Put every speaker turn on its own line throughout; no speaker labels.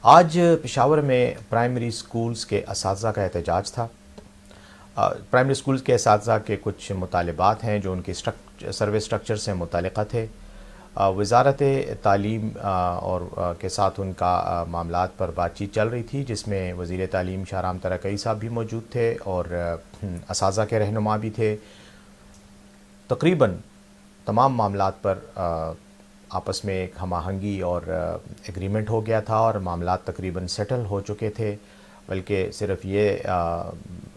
آج پشاور میں primary schools کے اساتذہ کا احتجاج تھا۔ پرائمری سکولز کے اساتذہ کے کچھ مطالبات ہیں جو ان کی سروے اسٹرکچر سے متعلقہ تھے۔ وزارت تعلیم اور کے ساتھ ان کا معاملات پر بات چیت چل رہی تھی، جس میں وزیر تعلیم شاہرام ترکئی صاحب بھی موجود تھے اور اساتذہ کے رہنما بھی تھے۔ تقریباً تمام معاملات پر آپس میں ایک ہم آہنگی اور ایگریمنٹ ہو گیا تھا اور معاملات تقریباً سیٹل ہو چکے تھے، بلکہ صرف یہ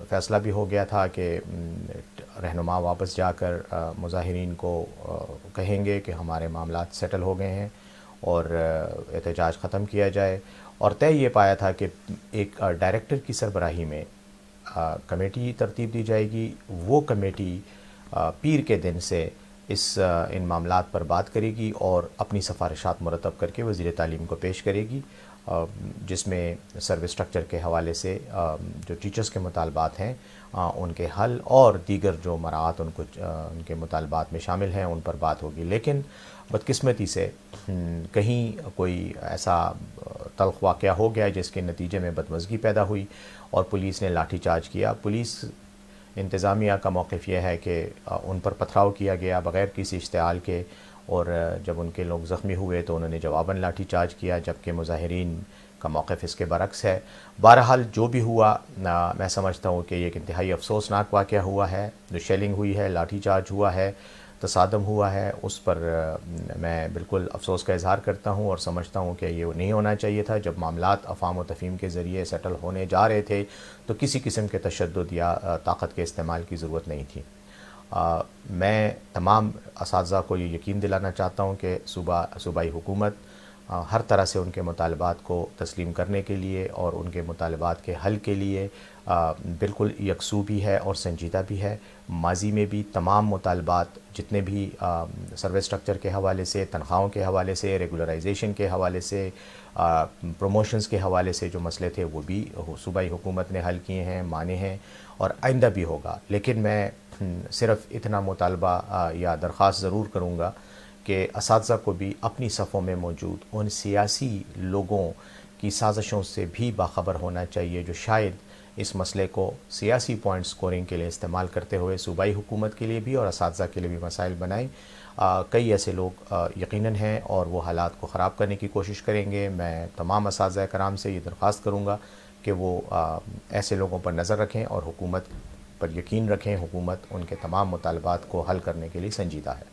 فیصلہ بھی ہو گیا تھا کہ رہنما واپس جا کر مظاہرین کو کہیں گے کہ ہمارے معاملات سیٹل ہو گئے ہیں اور احتجاج ختم کیا جائے، اور طے یہ پایا تھا کہ ایک ڈائریکٹر کی سربراہی میں کمیٹی ترتیب دی جائے گی۔ وہ کمیٹی پیر کے دن سے ان معاملات پر بات کرے گی اور اپنی سفارشات مرتب کر کے وزیر تعلیم کو پیش کرے گی، جس میں سروے اسٹرکچر کے حوالے سے جو ٹیچرز کے مطالبات ہیں ان کے حل اور دیگر جو مراعات ان کے مطالبات میں شامل ہیں ان پر بات ہوگی۔ لیکن بدقسمتی سے کہیں کوئی ایسا تلخ واقعہ ہو گیا جس کے نتیجے میں بدمزگی پیدا ہوئی اور پولیس نے لاٹھی چارج کیا۔ پولیس انتظامیہ کا موقف یہ ہے کہ ان پر پتھراؤ کیا گیا بغیر کسی اشتعال کے، اور جب ان کے لوگ زخمی ہوئے تو انہوں نے جواباً لاٹھی چارج کیا، جبکہ مظاہرین کا موقف اس کے برعکس ہے۔ بہرحال جو بھی ہوا، میں سمجھتا ہوں کہ یہ ایک انتہائی افسوسناک واقعہ ہوا ہے۔ جو شیلنگ ہوئی ہے، لاٹھی چارج ہوا ہے، تصادم ہوا ہے، اس پر میں بالکل افسوس کا اظہار کرتا ہوں اور سمجھتا ہوں کہ یہ نہیں ہونا چاہیے تھا۔ جب معاملات افہام و تفہیم کے ذریعے سیٹل ہونے جا رہے تھے تو کسی قسم کے تشدد یا طاقت کے استعمال کی ضرورت نہیں تھی۔ میں تمام اساتذہ کو یہ یقین دلانا چاہتا ہوں کہ صوبائی حکومت ہر طرح سے ان کے مطالبات کو تسلیم کرنے کے لیے اور ان کے مطالبات کے حل کے لیے بالکل یکسو بھی ہے اور سنجیدہ بھی ہے۔ ماضی میں بھی تمام مطالبات جتنے بھی سروے اسٹرکچر کے حوالے سے، تنخواہوں کے حوالے سے، ریگولرائزیشن کے حوالے سے، پروموشنز کے حوالے سے جو مسئلے تھے وہ بھی صوبائی حکومت نے حل کیے ہیں، مانے ہیں اور آئندہ بھی ہوگا۔ لیکن میں صرف اتنا مطالبہ یا درخواست ضرور کروں گا کہ اساتذہ کو بھی اپنی صفوں میں موجود ان سیاسی لوگوں کی سازشوں سے بھی باخبر ہونا چاہیے جو شاید اس مسئلے کو سیاسی پوائنٹ سکورنگ کے لیے استعمال کرتے ہوئے صوبائی حکومت کے لیے بھی اور اساتذہ کے لیے بھی مسائل بنائیں۔ کئی ایسے لوگ یقیناً ہیں اور وہ حالات کو خراب کرنے کی کوشش کریں گے۔ میں تمام اساتذہ کرام سے یہ درخواست کروں گا کہ وہ ایسے لوگوں پر نظر رکھیں اور حکومت پر یقین رکھیں۔ حکومت ان کے تمام مطالبات کو حل کرنے کے لیے سنجیدہ ہے۔